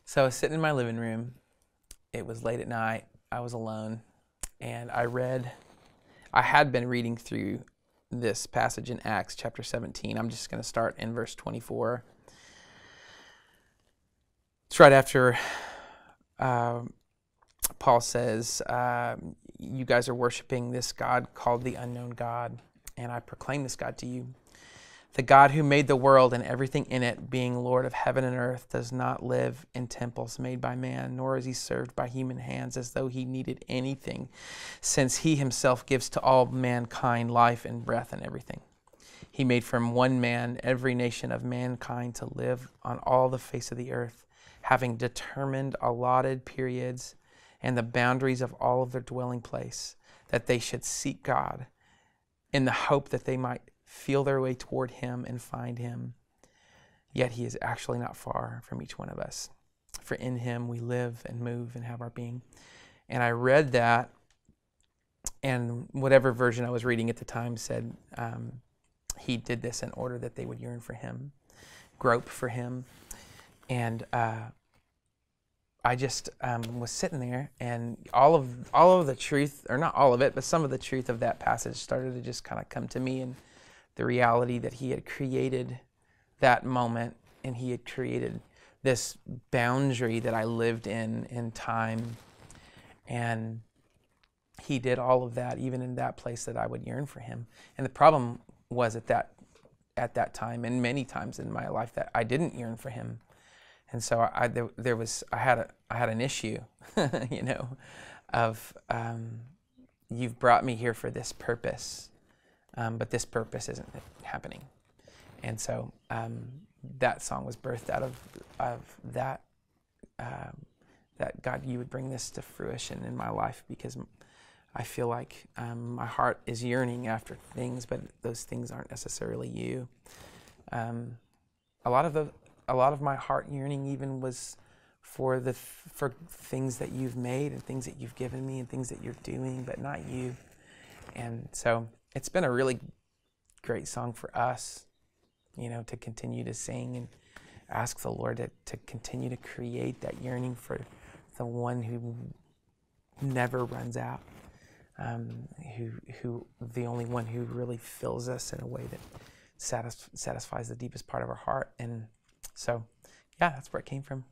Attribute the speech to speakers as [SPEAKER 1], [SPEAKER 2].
[SPEAKER 1] So I was sitting in my living room. It was late at night. I was alone. And I had been reading through this passage in Acts chapter 17. I'm just going to start in verse 24. It's right after Paul says, you guys are worshiping this God called the unknown God. And I proclaim this God to you. The God who made the world and everything in it, being Lord of heaven and earth, does not live in temples made by man, nor is he served by human hands as though he needed anything, since he himself gives to all mankind life and breath and everything. He made from one man every nation of mankind to live on all the face of the earth, having determined allotted periods and the boundaries of all of their dwelling place, that they should seek God in the hope that they might feel their way toward him and find him. Yet he is actually not far from each one of us. For in him we live and move and have our being. And I read that, and whatever version I was reading at the time said he did this in order that they would yearn for him, grope for him. And I just was sitting there, and all of the truth, or not all of it, but some of the truth of that passage started to just kind of come to me, and the reality that he had created that moment, and he had created this boundary that I lived in time. And he did all of that, even in that place that I would yearn for him. And the problem was at that time, and many times in my life, that I didn't yearn for him. And so I had an issue, of you've brought me here for this purpose. But this purpose isn't happening. And so that song was birthed out of that, that God, you would bring this to fruition in my life, because I feel like my heart is yearning after things, but those things aren't necessarily you. A lot of my heart yearning even was for things that you've made and things that you've given me and things that you're doing, but not you. And so it's been a really great song for us, to continue to sing and ask the Lord to continue to create that yearning for the one who never runs out, who the only one who really fills us in a way that satisfies the deepest part of our heart. And so, yeah, that's where it came from.